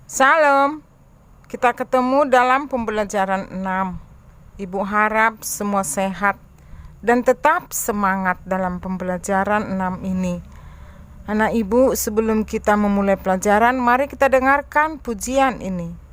Salam, kita ketemu dalam pembelajaran 6. Ibu harap semua sehat dan tetap semangat dalam pembelajaran 6 ini. Anak ibu, sebelum kita memulai pelajaran, mari kita dengarkan pujian ini.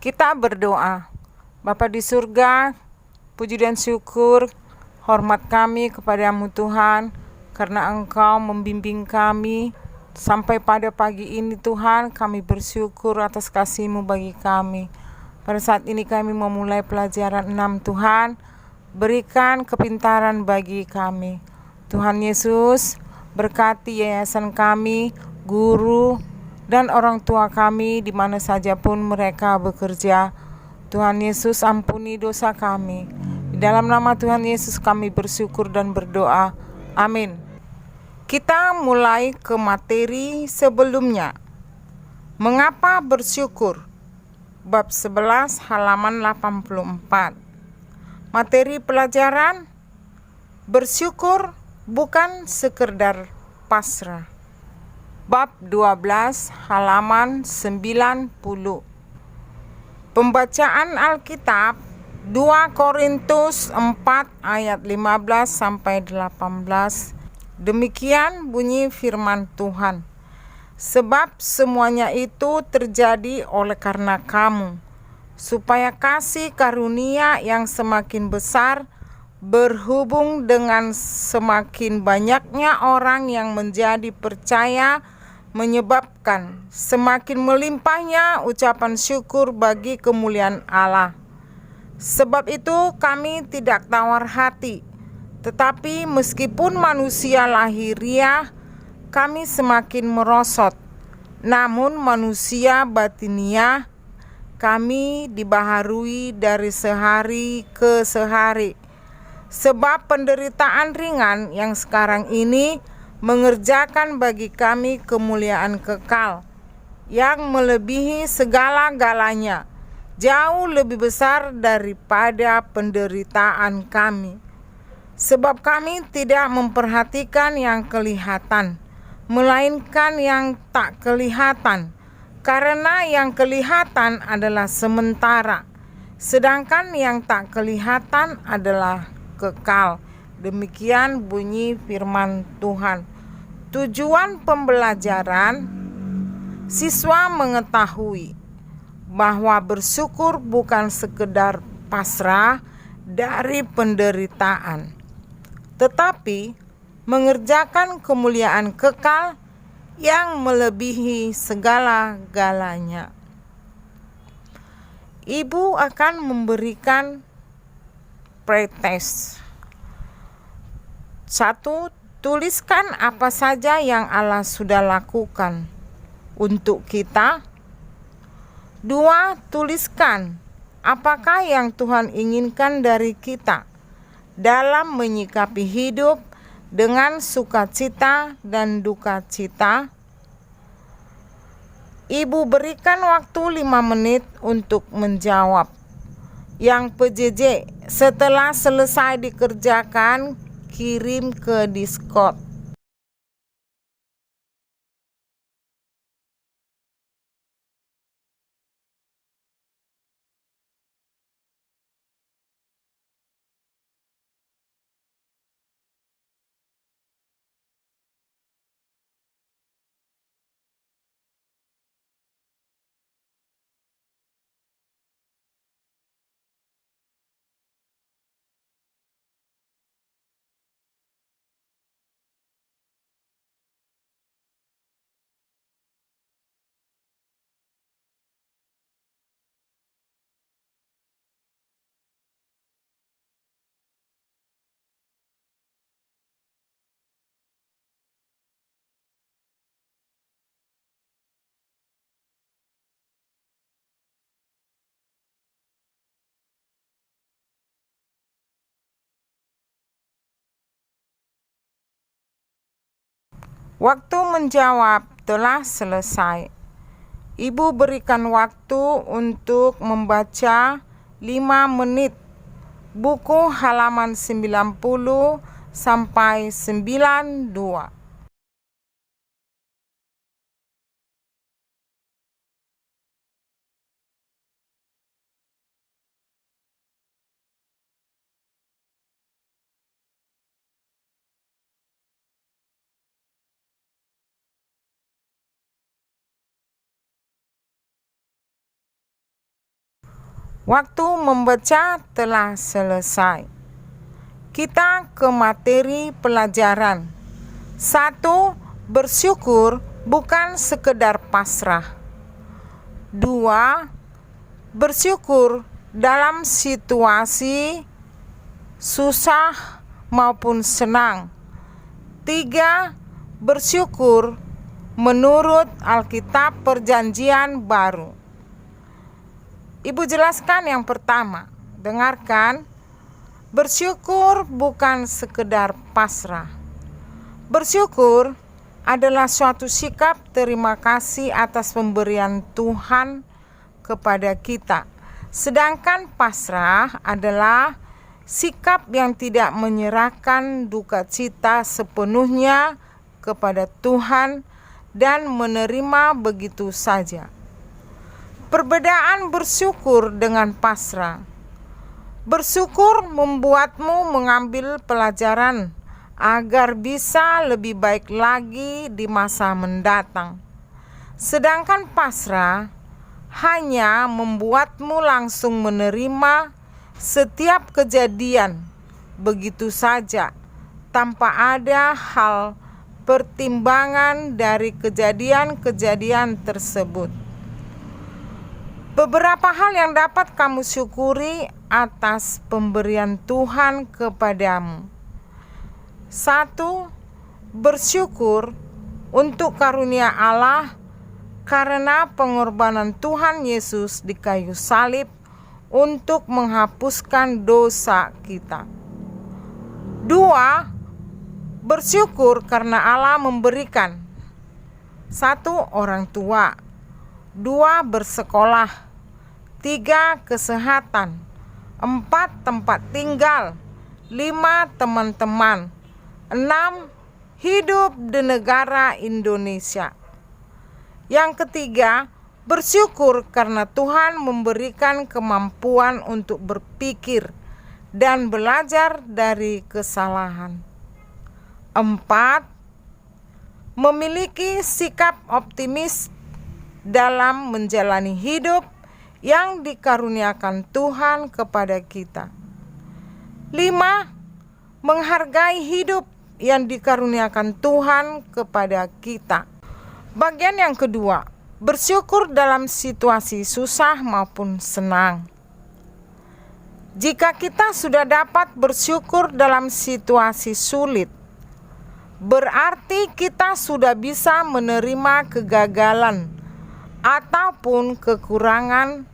Kita berdoa. Bapa di surga, puji dan syukur, hormat kami kepadamu Tuhan, karena Engkau membimbing kami sampai pada pagi ini Tuhan. Kami bersyukur atas kasih-Mu bagi kami. Pada saat ini kami memulai pelajaran 6 Tuhan, berikan kepintaran bagi kami. Tuhan Yesus, berkati yayasan kami, guru, dan orang tua kami di mana saja pun mereka bekerja. Tuhan Yesus, ampuni dosa kami. Di dalam nama Tuhan Yesus kami bersyukur dan berdoa. Amin. Kita mulai ke materi sebelumnya. Mengapa bersyukur? Bab 11 halaman 84. Materi pelajaran: bersyukur bukan sekedar pasrah. Bab 12 halaman 90. Pembacaan Alkitab 2 Korintus 4 ayat 15 sampai 18. Demikian bunyi firman Tuhan. Sebab semuanya itu terjadi oleh karena kamu, supaya kasih karunia yang semakin besar berhubung dengan semakin banyaknya orang yang menjadi percaya, menyebabkan semakin melimpahnya ucapan syukur bagi kemuliaan Allah. Sebab itu kami tidak tawar hati, tetapi meskipun manusia lahiriah kami semakin merosot, namun manusia batiniah kami dibaharui dari sehari ke sehari. Sebab penderitaan ringan yang sekarang ini mengerjakan bagi kami kemuliaan kekal yang melebihi segala-galanya, jauh lebih besar daripada penderitaan kami. Sebab kami tidak memperhatikan yang kelihatan, melainkan yang tak kelihatan, karena yang kelihatan adalah sementara, sedangkan yang tak kelihatan adalah kekal. Demikian bunyi firman Tuhan. Tujuan pembelajaran: siswa mengetahui bahwa bersyukur bukan sekedar pasrah dari penderitaan, tetapi mengerjakan kemuliaan kekal yang melebihi segala-galanya. Ibu akan memberikan pretest. 1. Tuliskan apa saja yang Allah sudah lakukan untuk kita. 2. Tuliskan apakah yang Tuhan inginkan dari kita dalam menyikapi hidup dengan sukacita dan duka cita. Ibu berikan waktu 5 menit untuk menjawab. Yang PJJ, setelah selesai dikerjakan, kirim ke Discord. Waktu menjawab telah selesai. Ibu berikan waktu untuk membaca 5 menit buku halaman 90 sampai 92. Waktu membaca telah selesai. Kita ke materi pelajaran. 1. Bersyukur bukan sekedar pasrah. 2. Bersyukur dalam situasi susah maupun senang. 3. Bersyukur menurut Alkitab Perjanjian Baru. Ibu jelaskan yang pertama. Dengarkan. Bersyukur bukan sekedar pasrah. Bersyukur adalah suatu sikap terima kasih atas pemberian Tuhan kepada kita. Sedangkan pasrah adalah sikap yang tidak menyerahkan duka cita sepenuhnya kepada Tuhan dan menerima begitu saja. Perbedaan bersyukur dengan pasrah. Bersyukur membuatmu mengambil pelajaran agar bisa lebih baik lagi di masa mendatang. Sedangkan pasrah hanya membuatmu langsung menerima setiap kejadian begitu saja tanpa ada hal pertimbangan dari kejadian-kejadian tersebut. Beberapa hal yang dapat kamu syukuri atas pemberian Tuhan kepadamu. 1. Bersyukur untuk karunia Allah karena pengorbanan Tuhan Yesus di kayu salib untuk menghapuskan dosa kita. 2. Bersyukur karena Allah memberikan 1. Orang tua, 2. Bersekolah, 3. Kesehatan, 4. Tempat tinggal, 5. Teman-teman, 6. Hidup di negara Indonesia. Yang ketiga, bersyukur karena Tuhan memberikan kemampuan untuk berpikir dan belajar dari kesalahan. 4. Memiliki sikap optimis dalam menjalani hidup yang dikaruniakan Tuhan kepada kita. 5. Menghargai hidup yang dikaruniakan Tuhan kepada kita. Bagian yang kedua, bersyukur dalam situasi susah maupun senang. Jika kita sudah dapat bersyukur dalam situasi sulit, berarti kita sudah bisa menerima kegagalan ataupun kekurangan.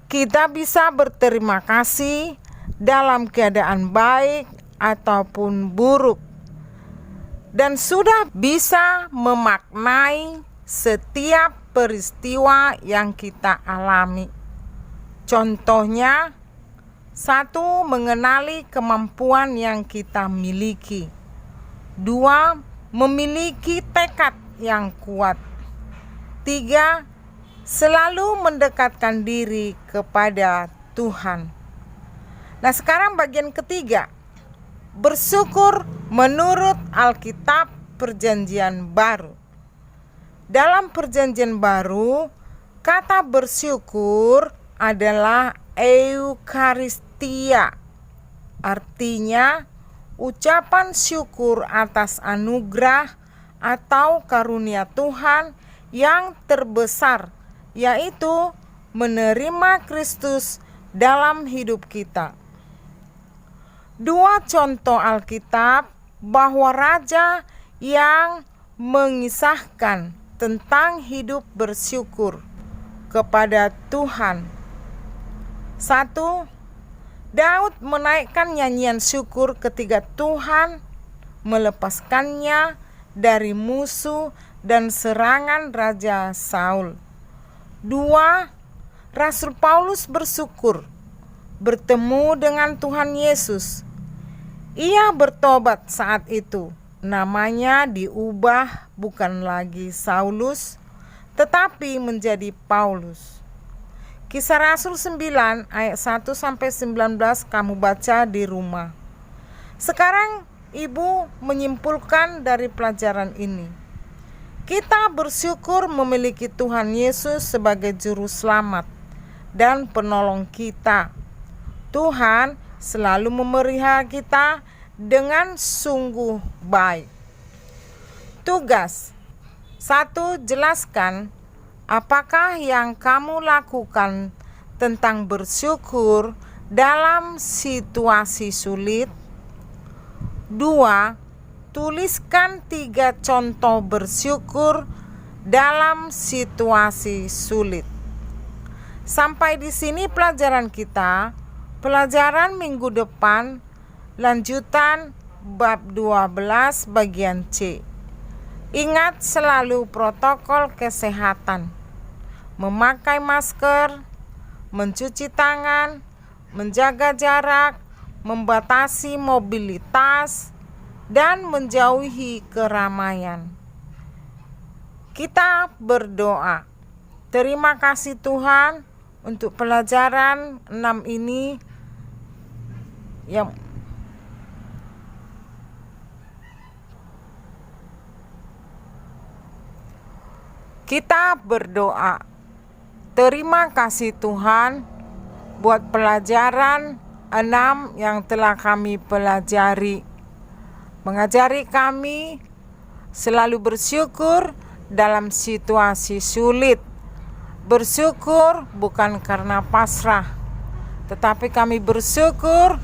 Kita bisa berterima kasih dalam keadaan baik ataupun buruk, dan sudah bisa memaknai setiap peristiwa yang kita alami. Contohnya, 1. Mengenali kemampuan yang kita miliki. 2. Memiliki tekad yang kuat. 3. Selalu mendekatkan diri kepada Tuhan. Nah, sekarang bagian ketiga. Bersyukur menurut Alkitab Perjanjian Baru. Dalam Perjanjian Baru, kata bersyukur adalah eukaristia. Artinya, ucapan syukur atas anugerah atau karunia Tuhan yang terbesar, yaitu menerima Kristus dalam hidup kita. 2 contoh Alkitab bahwa raja yang mengisahkan tentang hidup bersyukur kepada Tuhan. 1. Daud menaikkan nyanyian syukur ketika Tuhan melepaskannya dari musuh dan serangan Raja Saul. 2. Rasul Paulus bersyukur bertemu dengan Tuhan Yesus. Ia bertobat saat itu. Namanya diubah bukan lagi Saulus, tetapi menjadi Paulus. Kisah Rasul 9 ayat 1-19 kamu baca di rumah. Sekarang Ibu menyimpulkan dari pelajaran ini. Kita bersyukur memiliki Tuhan Yesus sebagai juru selamat dan penolong kita. Tuhan selalu memelihara kita dengan sungguh baik. Tugas 1. Jelaskan apakah yang kamu lakukan tentang bersyukur dalam situasi sulit. 2. Tuliskan 3 contoh bersyukur dalam situasi sulit. Sampai di sini pelajaran kita. Pelajaran minggu depan lanjutan bab 12 bagian C. Ingat selalu protokol kesehatan. Memakai masker, mencuci tangan, menjaga jarak, membatasi mobilitas, dan menjauhi keramaian. Kita berdoa. Terima kasih Tuhan untuk pelajaran 6 ini yang kita berdoa. Terima kasih Tuhan buat pelajaran 6 yang telah kami pelajari. Mengajari kami selalu bersyukur dalam situasi sulit. Bersyukur bukan karena pasrah, tetapi kami bersyukur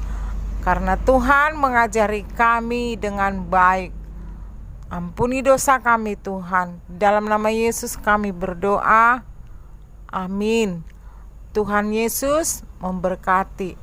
karena Tuhan mengajari kami dengan baik. Ampuni dosa kami Tuhan. Dalam nama Yesus kami berdoa. Amin. Tuhan Yesus memberkati.